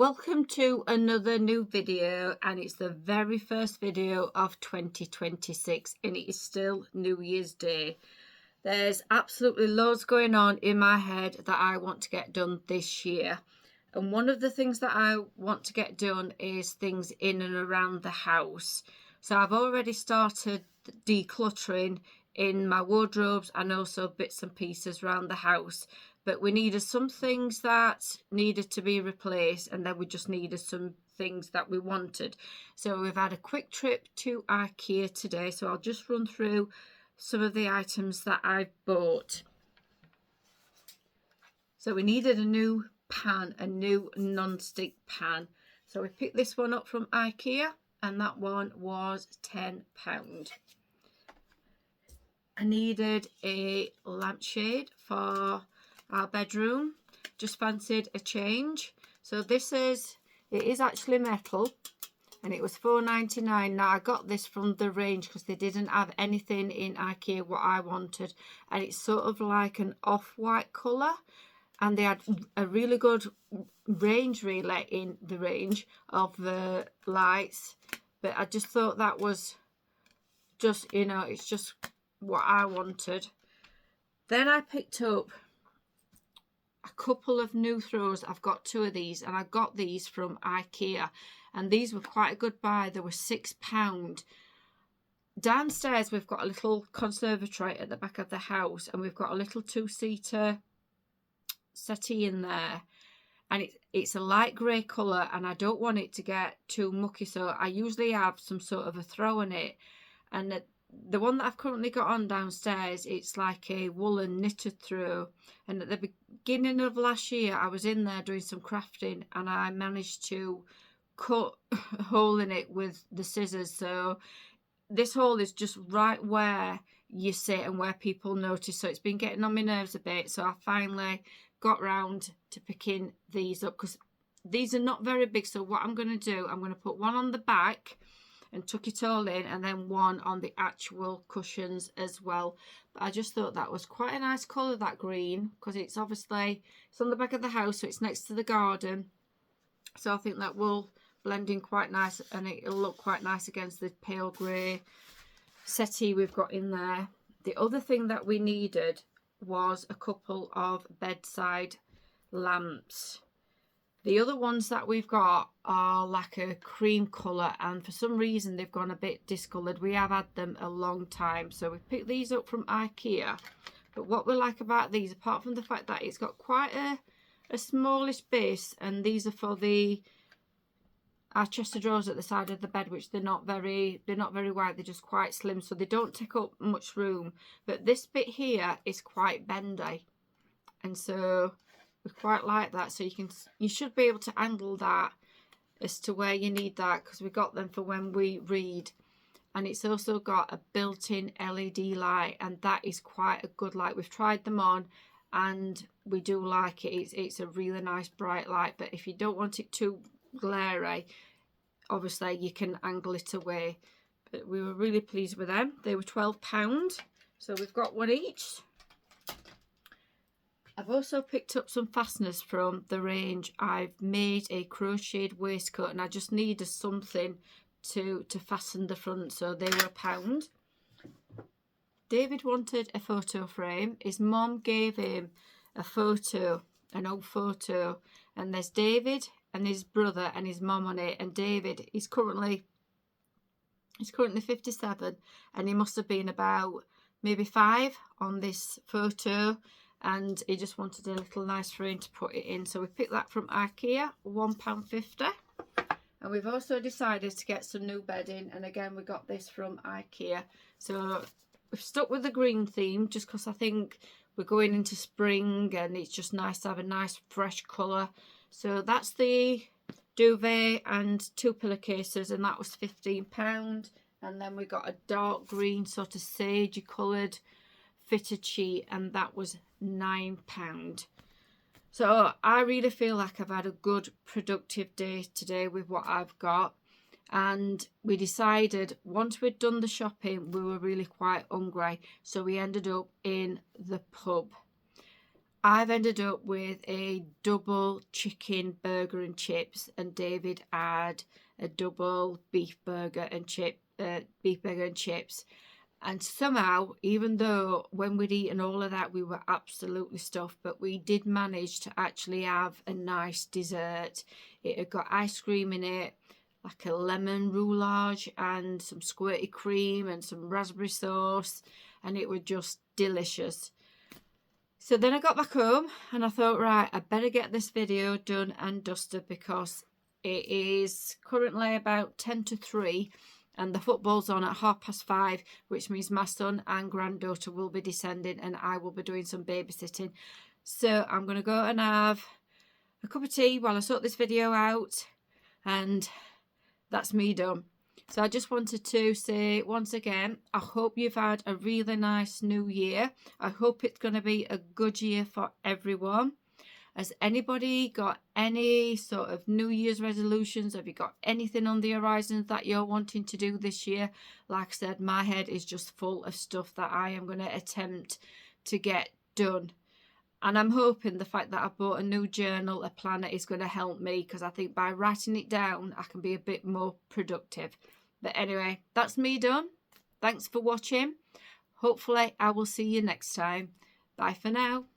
Welcome to another new video, and it's the very first video of 2026 and it is still New Year's Day. There's absolutely loads going on in my head that I want to get done this year, and one of the things that I want to get done is things in and around the house. So I've already started decluttering in my wardrobes and also bits and pieces around the house, but we needed some things that needed to be replaced, and then we just needed some things that we wanted. So we've had a quick trip to Ikea today, so I'll just run through some of the items that I've bought. So we needed a new pan, a new non-stick pan. So we picked this one up from Ikea, and that one was £10. I needed a lampshade for our bedroom. Just fancied a change. So it is actually metal, and it was £4.99. Now I got this from The Range because they didn't have anything in Ikea what I wanted, and it's sort of like an off-white colour, and they had a really good range really in The Range of the lights, but I just thought that was just, it's just what I wanted. Then I picked up a couple of new throws. I've got two of these, and I got these from Ikea, and these were quite a good buy. They were £6. Downstairs we've got a little conservatory at the back of the house, and we've got a little two-seater settee in there, and it's a light grey colour, and I don't want it to get too mucky, so I usually have some sort of a throw in it. And the one that I've currently got on downstairs, it's like a woolen knitted throw, and at the beginning of last year I was in there doing some crafting, and I managed to cut a hole in it with the scissors. So this hole is just right where you sit and where people notice, so it's been getting on my nerves a bit. So I finally got round to picking these up because these are not very big. So what I'm going to do, I'm going to put one on the back and tuck it all in, and then one on the actual cushions as well. But I just thought that was quite a nice colour, that green, because it's on the back of the house, so it's next to the garden. So I think that will blend in quite nice, and it'll look quite nice against the pale grey settee we've got in there. The other thing that we needed was a couple of bedside lamps. The other ones that we've got are like a cream colour, and for some reason they've gone a bit discoloured. We have had them a long time, so we picked these up from Ikea. But what we like about these, apart from the fact that it's got quite a smallish base, and these are for our chest of drawers at the side of the bed, which they're not very wide, they're just quite slim, so they don't take up much room. But this bit here is quite bendy, and so we quite like that. So you should be able to handle that as to where you need that, because we got them for when we read. And it's also got a built-in LED light, and that is quite a good light. We've tried them on and we do like it. It's a really nice bright light, but if you don't want it too glary, obviously you can angle it away. But we were really pleased with them. They were £12, so we've got one each. I've also picked up some fasteners from The Range. I've made a crocheted waistcoat, and I just needed something to fasten the front, so they were £1. David wanted a photo frame. His mum gave him a photo, an old photo, and there's David and his brother and his mum on it. And David, he's currently 57, and he must have been about maybe 5 on this photo, and he just wanted a little nice frame to put it in. So we picked that from Ikea, £1.50. And we've also decided to get some new bedding, and again we got this from Ikea. So we've stuck with the green theme just because I think we're going into spring and it's just nice to have a nice fresh colour. So that's the duvet and 2 pillowcases, and that was £15. And then we got a dark green sort of sagey coloured fitted sheet, and that was £9. So I really feel like I've had a good productive day today with what I've got. And we decided once we'd done the shopping, we were really quite hungry, so we ended up in the pub. I've ended up with a double chicken burger and chips, and David had a double beef burger and chips. And somehow, even though when we'd eaten all of that, we were absolutely stuffed, but we did manage to actually have a nice dessert. It had got ice cream in it, like a lemon roulage and some squirty cream and some raspberry sauce, and it was just delicious. So then I got back home and I thought, right, I better get this video done and dusted, because it is currently about 10 to 3 and the football's on at 5:30, which means my son and granddaughter will be descending and I will be doing some babysitting. So I'm going to go and have a cup of tea while I sort this video out, and that's me done. So I just wanted to say once again, I hope you've had a really nice new year. I hope it's going to be a good year for everyone. Has anybody got any sort of New Year's resolutions? Have you got anything on the horizon that you're wanting to do this year? Like I said, my head is just full of stuff that I am going to attempt to get done. And I'm hoping the fact that I bought a new journal, a planner, is going to help me, because I think by writing it down, I can be a bit more productive. But anyway, that's me done. Thanks for watching. Hopefully, I will see you next time. Bye for now.